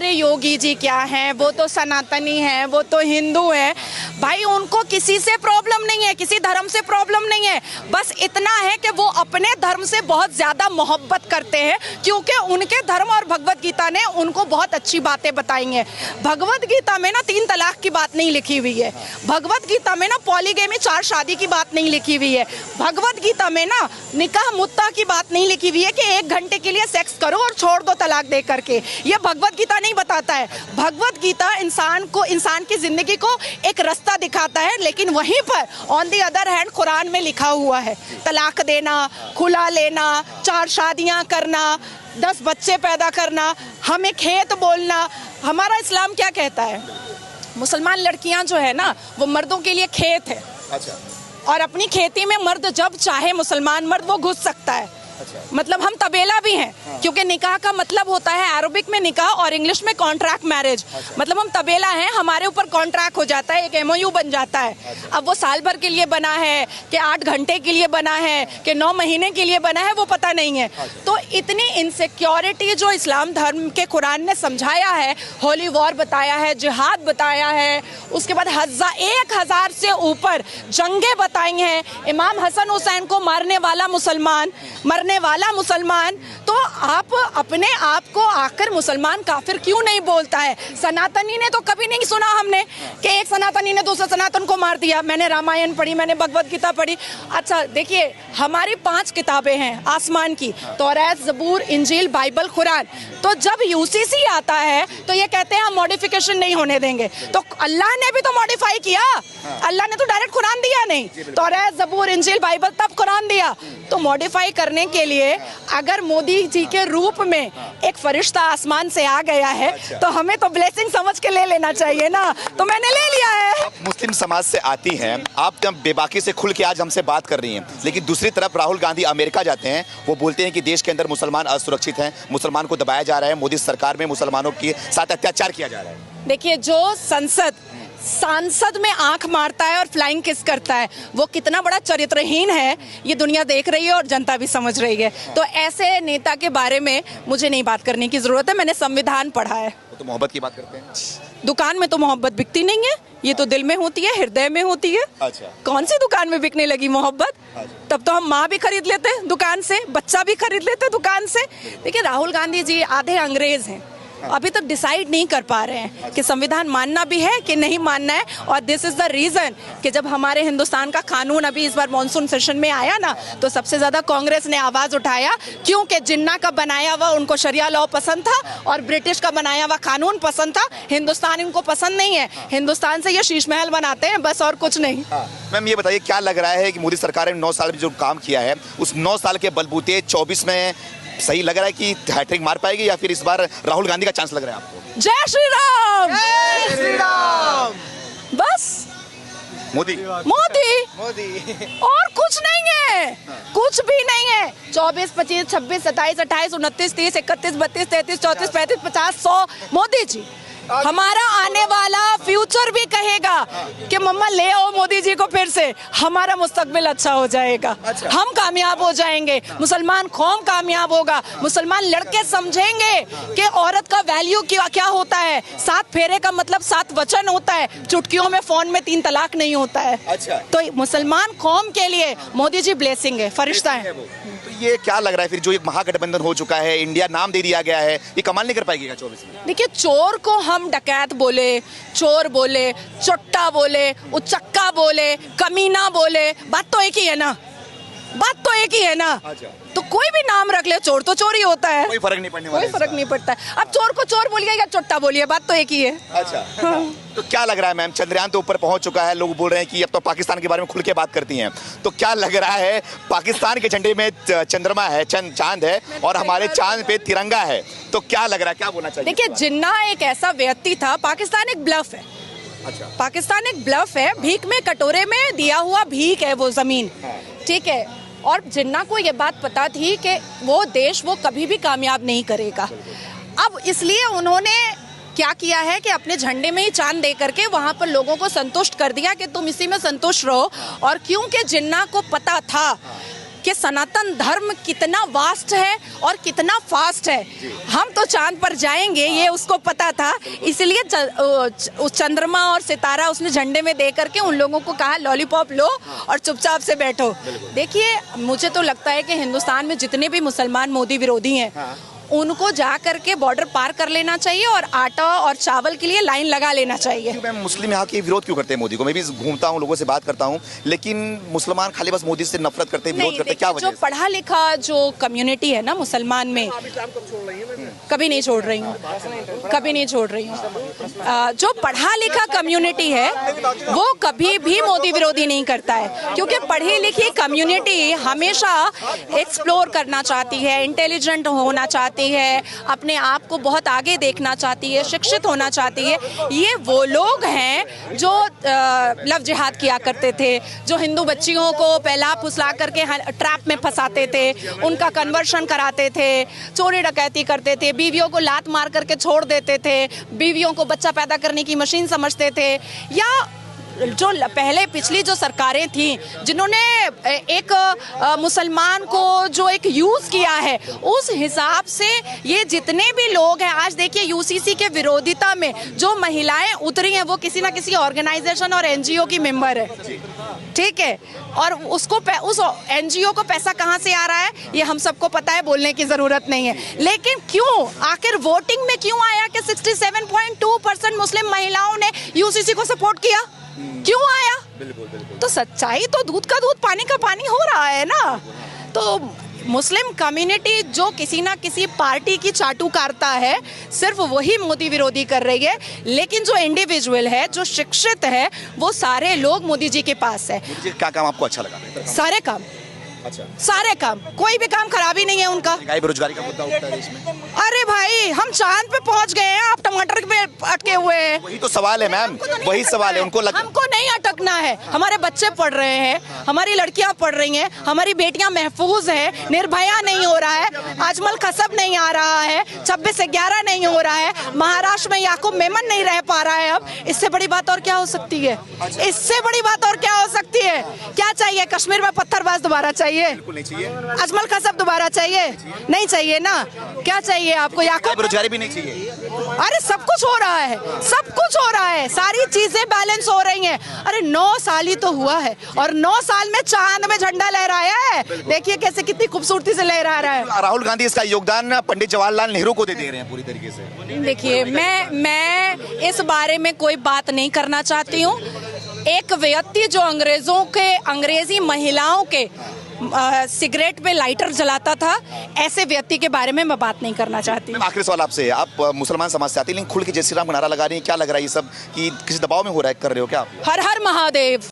अरे योगी जी क्या हैं, वो तो सनातनी हैं, वो तो हिंदू हैं। भाई उनको किसी से प्रॉब्लम नहीं है, किसी धर्म से प्रॉब्लम नहीं है, बस इतना है कि वो अपने धर्म से बहुत ज़्यादा मोहब्बत करते हैं, क्योंकि उनके धर्म और भगवत गीता ने उनको बहुत अच्छी बातें बताई हैं। भगवत गीता में ना 3 तलाक की बात नहीं लिखी हुई है, भगवत गीता में ना पॉलीगेमी 4 शादी की बात नहीं लिखी हुई है, भगवत गीता में ना निकाह मुत्ता की बात नहीं लिखी हुई है कि 1 घंटे के लिए सेक्स करो और छोड़ दो तलाक दे करके। ये भगवत गीता नहीं बताता है। भगवत गीता इंसान को, इंसान की जिंदगी को एक रास्ता दिखाता है, लेकिन वहीं पर on the other hand Quran में लिखा हुआ है तलाक देना, खुला लेना, 4 शादियां करना, 10 बच्चे पैदा करना, हमें खेत बोलना। हमारा इस्लाम क्या कहता है? मुसलमान लड़कियां जो है ना वो मर्दों के लिए खेत है। अच्छा। और अपनी खेती में मर्द जब चाहे मुसलमान मर्द वो घुस सकता है। अच्छा। मतलब हम तबेला भी हैं। हाँ। क्योंकि निकाह का मतलब होता है अरबिक में निकाह और इंग्लिश में कॉन्ट्रैक्ट मैरिज। अच्छा। मतलब हम तबेला हैं, हमारे ऊपर कॉन्ट्रैक्ट हो जाता है, एक एमओयू बन जाता है। अच्छा। अब वो साल भर के लिए बना है कि 8 घंटे के लिए बना है कि 9 महीने के लिए बना है वो पता नहीं है। अच्छा। तो इतनी इनसिक्योरिटी जो इस्लाम धर्म के कुरान ने समझाया है, होली वॉर बताया है, जिहाद बताया है, उसके बाद 1000 से ऊपर जंगें बताई हैं, इमाम हसन हुसैन को मारने वाला मुसलमान, तो आप अपने आप को आकर मुसलमान काफिर क्यों नहीं बोलता है? सनातनी ने तो कभी नहीं सुना हमने कि एक सनातनी ने दूसरे सनातन को मार दिया। मैंने रामायण पढ़ी, मैंने भगवत गीता पढ़ी। अच्छा देखिए, हमारी 5 किताबें हैं आसमान की, तौरात, ज़बूर, इंजील, बाइबल, कुरान। तो जब यूसीसी आता है तो ये कहते हैं हम मॉडिफिकेशन नहीं होने देंगे। तो अल्लाह ने भी तो मॉडिफाई किया, अल्लाह ने तो डायरेक्ट कुरान दिया नहीं, तौरात, ज़बूर, इंजील, बाइबल, तब कुरान दिया। तो मॉडिफाई करने के लिए अगर मोदी जी के रूप में एक फरिश्ता आसमान से आ गया है तो हमें तो ब्लेसिंग समझ के ले लेना चाहिए ना, तो मैंने ले लिया है। आप मुस्लिम समाज से आती हैं, आप जब बेबाकी से खुल के आज हमसे बात कर रही हैं, लेकिन दूसरी तरफ राहुल गांधी अमेरिका जाते हैं, वो बोलते हैं कि देश के अंदर मुसलमान असुरक्षित हैं, मुसलमान को दबाया जा रहा है, मोदी सरकार में मुसलमानों के साथ अत्याचार किया जा रहा है। देखिए, जो सांसद में आंख मारता है और फ्लाइंग किस करता है, वो कितना बड़ा चरित्रहीन है ये दुनिया देख रही है और जनता भी समझ रही है। तो ऐसे नेता के बारे में मुझे नहीं बात करने की जरूरत है, मैंने संविधान पढ़ा है। तो मोहब्बत की बात करते हैं। दुकान में तो मोहब्बत बिकती नहीं है, ये तो दिल में होती है, हृदय में होती है। अच्छा। कौन सी दुकान में बिकने लगी मोहब्बत? अच्छा। तब तो हम माँ भी खरीद लेते दुकान से, बच्चा भी खरीद लेते दुकान से। देखिए, राहुल गांधी जी आधे अंग्रेज हैं, अभी तक डिसाइड नहीं कर पा रहे हैं कि संविधान मानना भी है कि नहीं मानना है। और दिस इज द रीजन कि जब हमारे हिंदुस्तान का कानून अभी इस बार मॉनसून सेशन में आया ना, तो सबसे ज्यादा कांग्रेस ने आवाज उठाया, क्योंकि जिन्ना का बनाया हुआ उनको शरिया लॉ पसंद था और ब्रिटिश का बनाया हुआ कानून पसंद था। हिंदुस्तान इनको पसंद नहीं है, हिंदुस्तान से ये शीश महल बनाते हैं बस, और कुछ नहीं। मैम ये बताइए, क्या लग रहा है कि मोदी सरकार ने 9 साल में जो काम किया है, उस 9 साल के बलबूते 24 में सही लग रहा है कि हैट्रिक मार पाएगी, या फिर इस बार राहुल गांधी का चांस लग रहा है आपको? जय श्री राम, जय श्री राम। बस मोदी और कुछ नहीं है, कुछ भी नहीं है। 24, 25, 26, 27, 28, 29, 30, 31, 32, 33, 34, 35, 50, 100 मोदी जी। हमारा आने वाला फ्यूचर भी कहेगा कि मम्मा ले आओ मोदी जी को फिर से, हमारा मुस्तकबिल अच्छा हो जाएगा। अच्छा। हम कामयाब हो जाएंगे, मुसलमान कौम कामयाब होगा, मुसलमान लड़के समझेंगे कि औरत का वैल्यू क्या होता है। 7 फेरे का मतलब 7 वचन होता है, चुटकियों में, फोन में 3 तलाक नहीं होता है। अच्छा। तो मुसलमान कौम के लिए मोदी जी ब्लेसिंग है, फरिश्ता है। तो ये क्या लग रहा है फिर, जो एक महागठबंधन हो चुका है, इंडिया नाम दे दिया गया है, ये कमाल नहीं कर पाएगी 24 में? देखिए, चोर को हम डकैत बोले, चोर बोले, चोट्टा बोले, उचक्का बोले, कमीना बोले, बात तो एक ही है ना, बात तो एक ही है ना। अच्छा। तो कोई भी नाम रख ले, चोर तो चोर ही होता है, कोई फर्क नहीं पड़ने वाला, कोई फर्क नहीं पड़ता है। अब चोर को चोर बोलिए या चोट्टा बोलिए, बात तो एक ही है। अच्छा। हाँ। तो क्या लग रहा है मैम, चंद्रयान तो ऊपर पहुंच चुका है, लोग बोल रहे हैं कि अब तो पाकिस्तान के बारे में खुल के बात करती हैं, तो क्या लग रहा है, पाकिस्तान के झंडे में चंद्रमा है, चांद है, और हमारे चांद पे तिरंगा है, तो क्या लग रहा है, क्या बोलना चाहिए? देखिए, जिन्ना एक ऐसा व्यक्ति था, पाकिस्तान एक ब्लफ है। अच्छा। पाकिस्तान एक ब्लफ है, भीख में कटोरे में दिया हुआ भीख है वो जमीन। ठीक है, और जिन्ना को ये बात पता थी कि वो देश वो कभी भी कामयाब नहीं करेगा। अब इसलिए उन्होंने क्या किया है कि अपने झंडे में ही चांद दे करके वहां पर लोगों को संतुष्ट कर दिया कि तुम इसी में संतुष्ट रहो। और क्योंकि जिन्ना को पता था कि सनातन धर्म कितना वास्ट है और कितना फास्ट है। हम तो चांद पर जाएंगे ये उसको पता था, इसलिए उस चंद्रमा और सितारा उसने झंडे में दे करके उन लोगों को कहा लॉलीपॉप लो और चुपचाप से बैठो। देखिए, मुझे तो लगता है कि हिंदुस्तान में जितने भी मुसलमान मोदी विरोधी हैं, उनको जा करके बॉर्डर पार कर लेना चाहिए और आटा और चावल के लिए लाइन लगा लेना चाहिए। मैम, मुस्लिम यहाँ के विरोध क्यों करते हैं मोदी को? मैं भी घूमता हूँ, लोगों से बात करता हूँ, लेकिन मुसलमान खाली बस मोदी से नफरत करते हैं, विरोध करते हैं, क्या वजह जो है? पढ़ा लिखा जो कम्युनिटी है ना मुसलमान में, कभी नहीं छोड़ रही हूँ, कभी नहीं छोड़ रही हूँ। जो पढ़ा लिखा कम्युनिटी है वो कभी भी मोदी विरोधी नहीं करता है, क्योंकि पढ़ी लिखी कम्युनिटी हमेशा एक्सप्लोर करना चाहती है, इंटेलिजेंट होना चाहती है, अपने आप को बहुत आगे देखना चाहती है, शिक्षित होना चाहती है। ये वो लोग हैं जो लव जिहाद किया करते थे, जो हिंदू बच्चियों को पहला फुसला करके ट्रैप में फंसाते थे, उनका कन्वर्शन कराते थे, चोरी डकैती करते थे, बीवियों को लात मार करके छोड़ देते थे, बीवियों को बच्चा पैदा करने की मशीन समझते थे। या जो पहले पिछली जो सरकारें थी जिन्होंने एक मुसलमान को जो एक यूज किया है, उस हिसाब से ये जितने भी लोग हैं, आज देखिए यूसीसी के विरोधिता में जो महिलाएं उतरी हैं वो किसी ना किसी ऑर्गेनाइजेशन और एनजीओ की मेंबर है, ठीक है, और उसको उस एनजीओ को पैसा कहां से आ रहा है ये हम सबको पता है, बोलने की जरूरत नहीं है। लेकिन क्यों आखिर वोटिंग में क्यों आया कि 67.2% मुस्लिम महिलाओं ने यूसीसी को सपोर्ट किया? क्यों आया? बिल्कुल। तो सच्चाई तो दूध का दूध पानी का पानी हो रहा है ना। तो मुस्लिम कम्युनिटी जो किसी ना किसी पार्टी की चाटुकारिता है, सिर्फ वही मोदी विरोधी कर रही है। लेकिन जो इंडिविजुअल है, जो शिक्षित है, वो सारे लोग मोदी जी के पास है। मोदी जी क्या काम आपको अच्छा लगा? सारे काम, अच्छा, सारे काम, कोई भी काम खराब ही नहीं है उनका। बेरोजगारी का मुद्दा उठता है देश में। अरे भाई, हम चांद पे पहुंच गए हैं, आप टमाटर पे अटके हुए हैं। वही तो सवाल है मैम, वही सवाल है। हमको नहीं अटकना है। हमारे बच्चे पढ़ रहे हैं, हमारी लड़कियां पढ़ रही हैं, हमारी बेटियां महफूज हैं, निर्भया नहीं हो रहा है, अजमल कसब नहीं आ रहा है, 26/11 नहीं हो रहा है, महाराष्ट्र में याकूब मेमन नहीं रह पा रहा है। अब इससे बड़ी बात और क्या हो सकती है? इससे बड़ी बात और क्या हो सकती है? क्या चाहिए? कश्मीर में पत्थरबाज दोबारा चाहिए? बिल्कुल नहीं चाहिए। अजमल कसब दोबारा चाहिए? नहीं चाहिए ना। क्या चाहिए आपको? याकूब बेरोजगारी भी नहीं चाहिए। अरे सब कुछ हो रहा है, सब कुछ हो रहा है, सारी चीजें बैलेंस हो रही हैं। अरे 9 साल ही तो हुआ है और 9 साल में चांद में झंडा लहराया है। देखिए कैसे, कितनी खूबसूरती से लहरा रहा है। राहुल गांधी इसका योगदान पंडित जवाहरलाल नेहरू को दे रहे हैं पूरी तरीके से। देखिए, मैं इस बारे में कोई बात नहीं करना चाहती हूँ। एक व्यक्ति जो अंग्रेजी महिलाओं के सिगरेट पे लाइटर जलाता था, ऐसे व्यक्ति के बारे में मैं बात नहीं करना चाहती। आखिरी सवाल आपसे, आप मुसलमान समाज से आते हैं, लेकिन खुल के जय श्री राम का नारा लगा रही हैं, क्या लग रहा है ये सब कि किसी दबाव में हो रहा है, कर रहे हो क्या आप? हर हर महादेव।